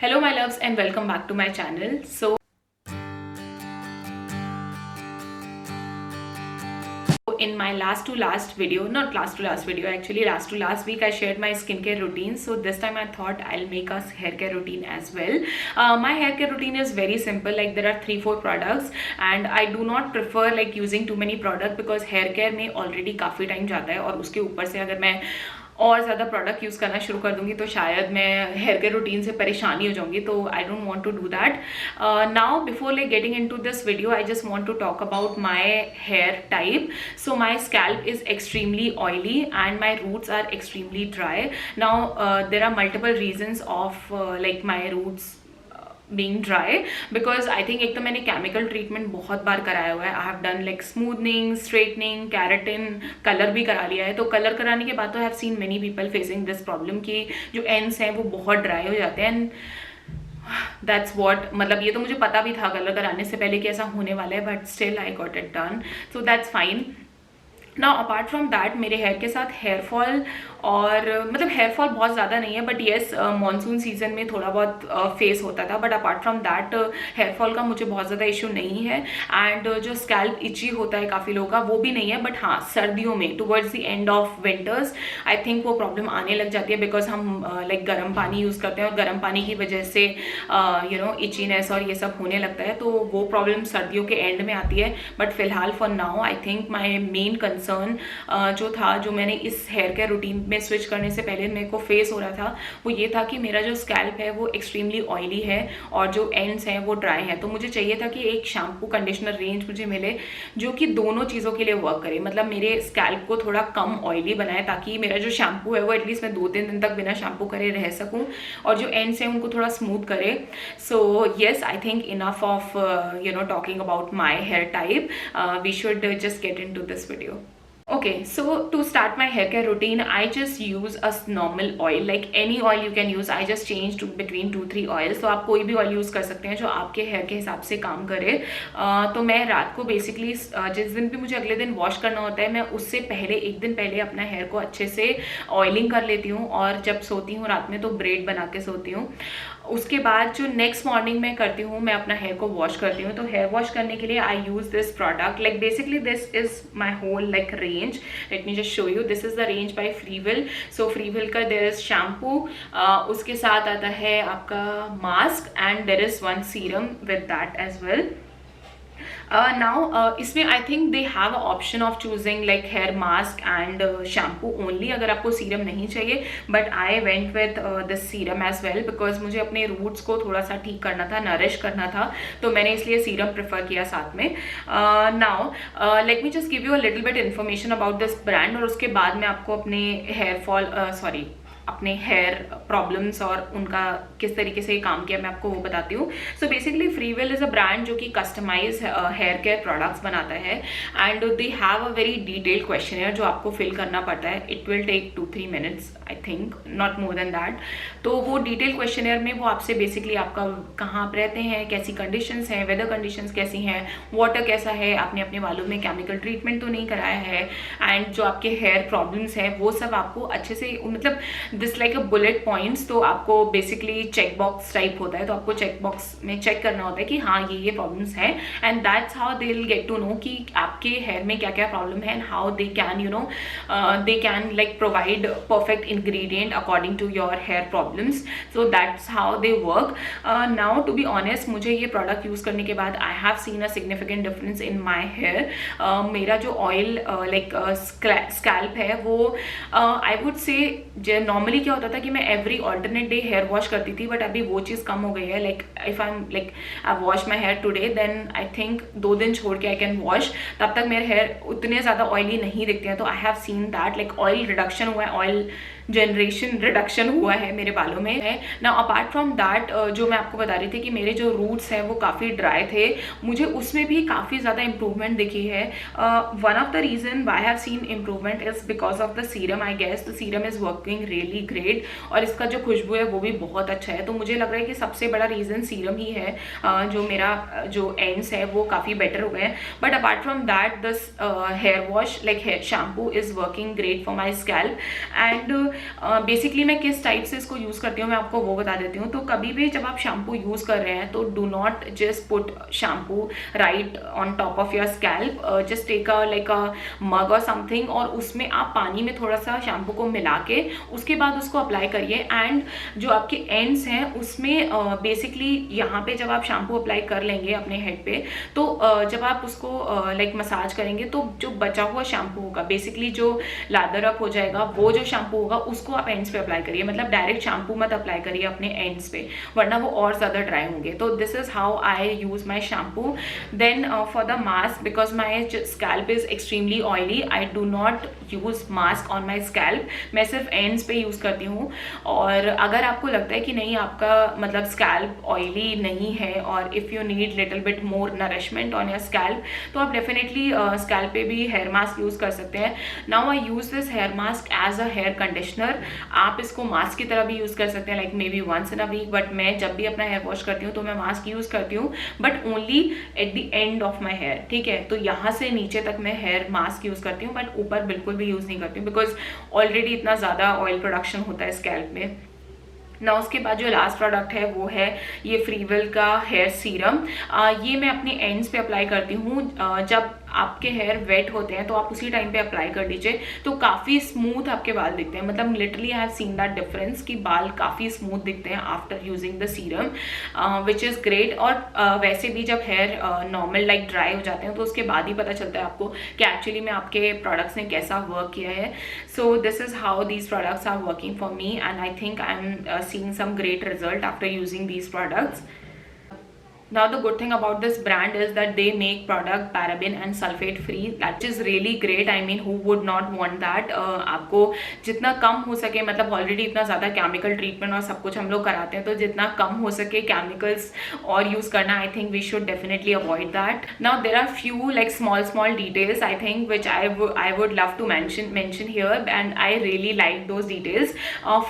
Hello my loves and welcome back to my channel. So in my last to last video, not last to last video, actually last to last week I shared my skincare routine. So this time I thought I'll make a hair care routine as well. My hair care routine is very simple. Like there are 3-4 products and I do not prefer like using too many products because hair care में already काफ़ी time जाता है और उसके ऊपर से अगर मैं और ज़्यादा प्रोडक्ट यूज़ करना शुरू कर दूंगी तो शायद मैं हेयर केयर रूटीन से परेशानी हो जाऊंगी. तो I don't want to do that. Now before like getting into this video I just want to talk about my hair type. So my scalp is extremely oily and my roots are extremely dry. Now there are multiple reasons of like my roots being dry because I think एक तो मैंने chemical treatment बहुत बार कराया हुआ है. I have done like smoothening, straightening, keratin, colour भी करा लिया है. तो कलर कराने के बाद तो आई have seen many people facing this problem कि जो एंड्स हैं वो बहुत ड्राई हो जाते हैं. एंड दैट्स वॉट, मतलब ये तो मुझे पता भी था कलर कराने से पहले कि ऐसा होने वाला है, but still I got it done. So that's fine. Now apart from that मेरे हेयर के साथ हेयर फॉल और मतलब हेयर फॉल बहुत ज़्यादा नहीं है, बट येस मानसून सीजन में थोड़ा बहुत फेस होता था. But apart from that hair fall का मुझे बहुत ज़्यादा इशू नहीं है. एंड जो स्कैल्प इची होता है काफ़ी लोगों का वो भी नहीं है. बट हाँ, सर्दियों में towards the end of winters I think वो प्रॉब्लम आने लग जाती है बिकॉज हम लाइक गर्म पानी यूज़ करते हैं और गर्म पानी की वजह से इचीनेस और ये सब होने लगता है. तो वो प्रॉब्लम सर्दियों के एंड में आती है. बट फिलहाल for now I think my main concern जो था, जो मैंने इस हेयर केयर रूटीन में स्विच करने से पहले मेरे को फेस हो रहा था, वो ये था कि मेरा जो स्कैल्प है वो एक्सट्रीमली ऑयली है और जो एंड्स हैं वो ड्राई हैं. तो मुझे चाहिए था कि एक शैम्पू कंडीशनर रेंज मुझे मिले जो कि दोनों चीज़ों के लिए वर्क करे. मतलब मेरे स्कैल्प को थोड़ा कम ऑयली बनाए ताकि मेरा जो शैम्पू है वो एटलीस्ट मैं 2-3 दिन तक बिना शैम्पू करे रह सकूँ और जो एंड्स हैं उनको थोड़ा स्मूथ करे. So yes, I think enough of talking about my hair type. We should just get into this video. Okay, so to start my hair care routine, I just use a normal oil, like any oil you can use. I just change to between 2-3 oils. तो आप कोई भी oil use कर सकते हैं जो आपके hair के हिसाब से काम करे. तो मैं रात को बेसिकली जिस दिन भी मुझे अगले दिन वॉश करना होता है मैं उससे पहले एक दिन पहले अपना हेयर को अच्छे से ऑयलिंग कर लेती हूँ और जब सोती हूँ रात में तो ब्रेड बना के सोती हूँ. उसके बाद जो नेक्स्ट मॉर्निंग में करती हूँ मैं अपना हेयर को वॉश करती हूँ. तो हेयर वॉश करने के लिए I use this product. Like basically this is my whole like range. Let me just show you. This is the range by Freewill. So Freewill का देयर इज शैम्पू, उसके साथ आता है आपका mask and there is one serum with that as well. Now इसमें I think they have option of choosing like hair mask and shampoo only अगर आपको serum नहीं चाहिए. But I went with this serum as well because मुझे अपने roots को थोड़ा सा ठीक करना था, नरिश करना था. तो मैंने इसलिए सीरम प्रेफर किया साथ में. Now let me just give you a little bit information about this brand और उसके बाद मैं आपको अपने हेयर फॉल अपने हेयर प्रॉब्लम्स और उनका किस तरीके से काम किया मैं आपको वो बताती हूँ. So basically Freewill is a brand जो कि कस्टमाइज हेयर केयर प्रोडक्ट्स बनाता है and they have a very detailed questionnaire जो आपको फिल करना पड़ता है. It will take 2-3 minutes I think, not more than that. तो वो डिटेल क्वेश्चनर में वो आपसे बेसिकली आपका कहाँ आप रहते हैं, कैसी कंडीशंस हैं, वेदर कंडीशंस कैसी हैं, वाटर कैसा है, आपने अपने बालों में केमिकल ट्रीटमेंट तो नहीं कराया है, एंड जो आपके हेयर प्रॉब्लम्स हैं वो सब आपको अच्छे से मतलब this like a bullet points. तो आपको बेसिकली चेक बॉक्स टाइप होता है. तो आपको चेक बॉक्स में चेक करना होता है कि हाँ ये प्रॉब्लम्स हैं and that's how they will get to know कि आपके हेयर में क्या क्या प्रॉब्लम है and how they can they can like provide perfect ingredient according to your hair problems. So that's how they work. Now to be honest मुझे ये product use करने के बाद I have seen a significant difference in my hair. मेरा जो oil like scalp है वो I would say normally क्या होता था कि मैं every alternate day hair wash करती थी. बट अभी वो चीज़ कम हो गई है. Like if I am like I wash my hair today then I think 2 दिन छोड़ के आई कैन वॉश. तब तक मेरे हेयर उतने ज़्यादा ऑयली नहीं दिखते हैं. तो आई have seen that like oil reduction हुआ है, ऑयल जनरेशन रिडक्शन हुआ है मेरे बालों में है ना. अपार्ट फ्रॉम दैट जो मैं आपको बता रही थी कि मेरे जो रूट्स हैं वो काफ़ी ड्राई थे, मुझे उसमें भी काफ़ी ज़्यादा इंप्रूवमेंट दिखी है. One of the reason why have seen improvement is because of the serum. I guess the serum is working really great और इसका जो खुशबू है वो भी बहुत अच्छा है. तो मुझे लग रहा है कि सबसे बड़ा रीज़न सीरम ही है जो मेरा जो एंड्स है वो काफ़ी बेटर हो गए हैं. But apart from that this hair wash like hair shampoo is working great for my scalp. And basically मैं किस टाइप से इसको यूज़ करती हूँ मैं आपको वो बता देती हूँ। तो कभी भी जब आप शैम्पू यूज़ कर रहे हैं तो do not just put shampoo right on top of your scalp, just take a like a mug और समथिंग, और उसमें आप पानी में थोड़ा सा शैम्पू को मिला के उसके बाद उसको अप्लाई करिए। एंड जो आपके एंड्स हैं उसमें बेसिकली यहाँ पे जब आप शैम्पू अप्लाई कर लेंगे अपने हेड पे, तो जब आप उसको लाइक मसाज करेंगे तो जो बचा हुआ शैम्पू होगा, बेसिकली जो लादर अप हो जाएगा, वो जो शैम्पू होगा उसको आप एंड्स पे अप्लाई करिए। मतलब डायरेक्ट शैम्पू मत अप्लाई करिए अपने एंड्स पे, वरना वो और ज़्यादा ड्राई होंगे। तो this is how I use my shampoo. Then for the mask, because my scalp is extremely oily, I do not use mask on my scalp, मैं सिर्फ एंड्स पे यूज़ करती हूँ। और अगर आपको लगता है कि नहीं आपका मतलब स्कैल्प ऑयली नहीं है और if you need little bit more nourishment on your scalp, तो आप डेफिनेटली स्कैल्प पे भी हेयर मास्क यूज़ कर सकते हैं। Now I use this hair mask as a hair conditioner. आप इसको मास्क की तरह भी यूज़ कर सकते हैं, like maybe once in a week, but मैं जब भी अपना हेयर वॉश करती हूँ तो मैं मास्क यूज़ करती हूँ, but only at the end of my hair, ठीक है। तो यहाँ से नीचे तक मैं हेयर मास्क यूज़ करती हूँ, बट ऊपर बिल्कुल भी यूज़ नहीं करती हूँ, बिकॉज ऑलरेडी इतना ज़्यादा ऑयल प्रोडक्शन होता है स्कैल्प में ना। उसके बाद जो लास्ट प्रोडक्ट है वो है ये फ्रीवेल का हेयर सीरम। ये मैं अपने एंड्स पे अप्लाई करती हूँ। जब आपके हेयर वेट होते हैं तो आप उसी टाइम पे अप्लाई कर लीजिए, तो काफ़ी स्मूथ आपके बाल दिखते हैं। मतलब literally I have seen that difference कि बाल काफ़ी स्मूथ दिखते हैं after using the serum, which is great. और वैसे भी जब हेयर नॉर्मल लाइक ड्राई हो जाते हैं तो उसके बाद ही पता चलता है आपको कि एक्चुअली में आपके प्रोडक्ट्स ने कैसा वर्क किया है। So this is how these products are working for me, and I think I am seeing some great result after using these products. Now the good thing about this brand is that they make product paraben and sulfate free, that is really great. I mean, who would not want that? आपको जितना कम हो सके, मतलब already इतना ज़्यादा chemical treatment और सब कुछ हम लोग कराते हैं, तो जितना कम हो सके केमिकल्स और यूज़ करना, I think we should definitely avoid that. Now there are few like small details I think which I would love to mention here, and I really like those details.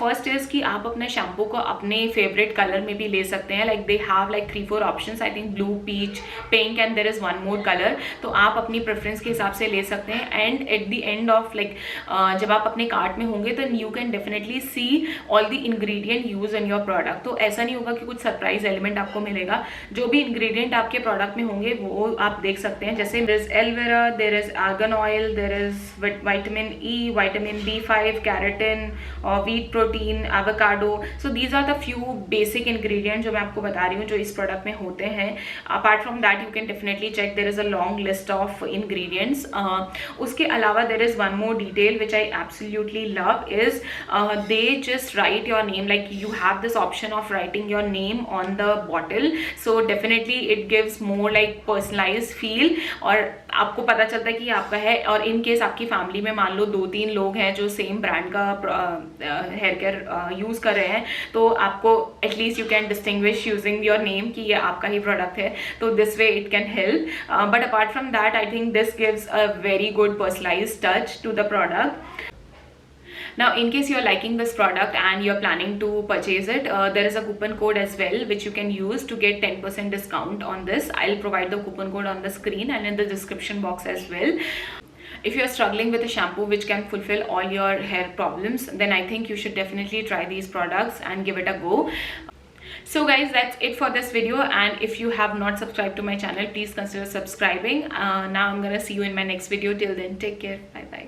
First is कि आप अपने shampoo को अपने favourite colour में भी ले सकते हैं, like they have like 3-4 option, I think blue, peach, pink, and there is one more color. तो आप अपनी प्रेफरेंस के हिसाब से ले सकते हैं। And at the end of like जब आप अपने कार्ट में होंगे तो you can definitely see all the ingredient use in your product. तो ऐसा नहीं होगा कि कुछ सरप्राइज एलिमेंट आपको मिलेगा, जो भी इंग्रेडिएंट आपके प्रोडक्ट में होंगे वो आप देख सकते हैं। जैसे there is aloe vera, there is argan oil, there is vitamin E, vitamin B5, keratin और wheat protein, avocado. So these are the few basic ingredient जो मैं आपको बता रही हूँ जो इस प्रोडक्ट में होते हैं। Apart from that you can definitely check, there is a long list of ingredients. उसके अलावा there is one more detail which I absolutely love is they just write your name, like you have this option of writing your name on the bottle. So definitely it gives more like personalise feel, और आपको पता चलता है कि आपका है। और in case आपकी फैमिली में मान लो 2-3 लोग हैं जो सेम ब्रांड का हेयर केयर यूज कर रहे हैं, तो आपको at least you can distinguish using your name कि ये आपका ही प्रोडक्ट है, तो this way it can help. But apart from that I think this gives a very good personalised touch to the product. Now, in case you're liking this product and you're planning to purchase it, there is a coupon code as well which you can use to get 10% discount on this. I'll provide the coupon code on the screen and in the description box as well. If you're struggling with a shampoo which can fulfill all your hair problems, then I think you should definitely try these products and give it a go. So guys, that's it for this video, and if you have not subscribed to my channel, please consider subscribing. Now I'm gonna see you in my next video. Till then, take care. Bye bye.